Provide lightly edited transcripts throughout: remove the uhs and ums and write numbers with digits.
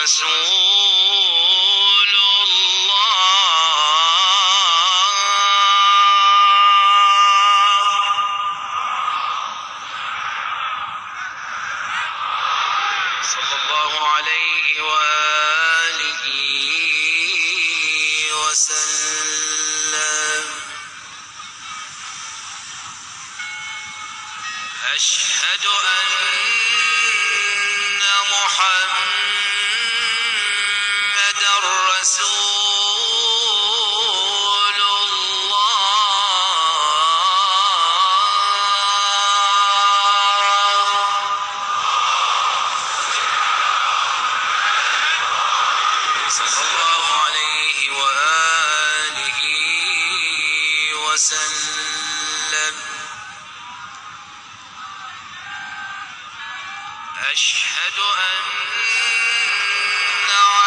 رسول الله صلى الله عليه وآله وسلم. أشهد أن محمدًا رسول الله صلى الله عليه وآله وسلم. أشهد أن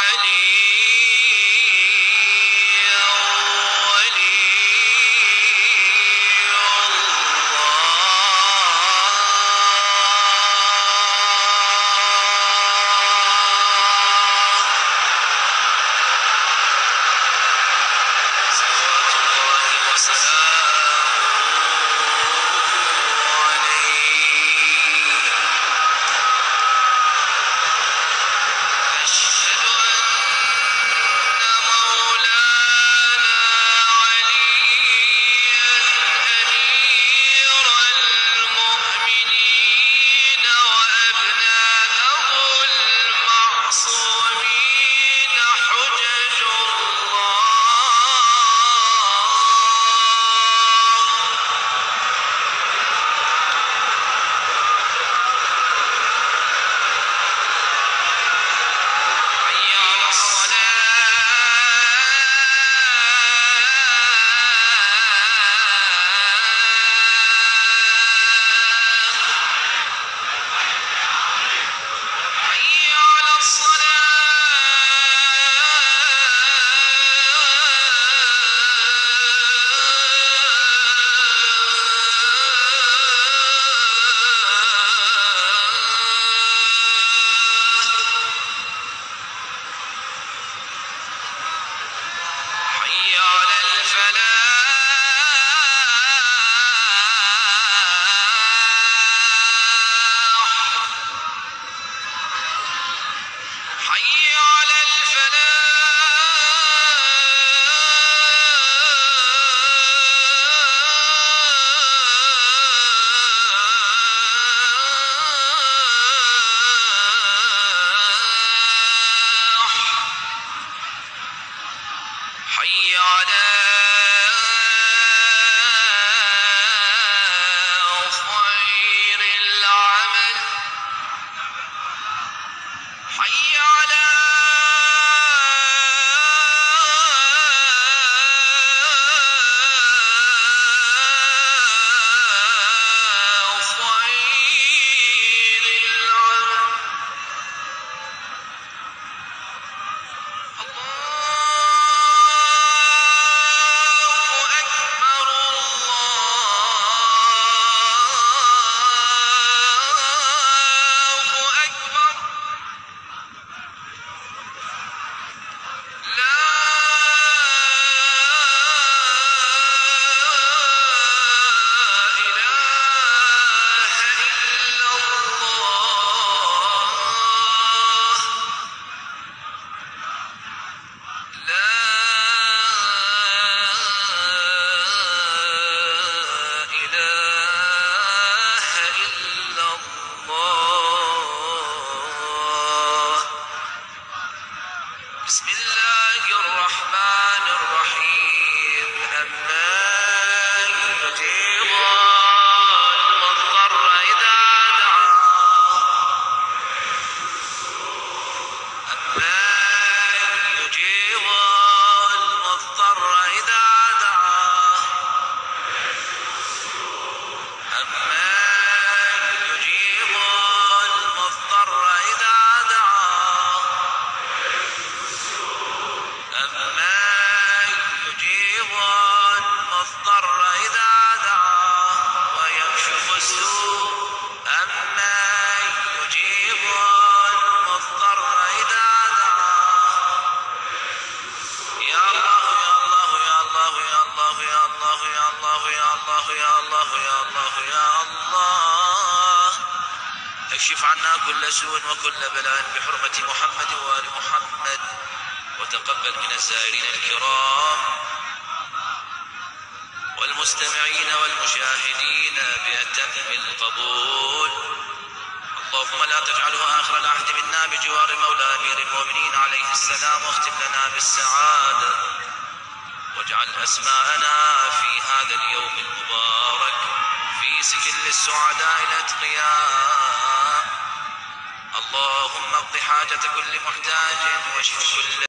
عليا ولي الله صلوات الله وسلامه عليه. أشهد أن مولانا عليا أمير المؤمنين وأبناءه المعصومين حجج الله حي على الصلاة حي على الصلاة حي على الفلاح حي على الفلاح حي على خير العمل حي على خير العمل. الله كل سوء وكل بلاء بحرمة محمد وآل محمد. وتقبل من السائرين الكرام والمستمعين والمشاهدين بأتم القبول. اللهم لا تجعله آخر العهد منا بجوار مولى أمير المؤمنين عليه السلام، واختم لنا بالسعادة، واجعل أسماءنا في هذا اليوم المبارك في سجل السعداء الأتقياء. اللهم اقض حاجة كل محتاج واشف كل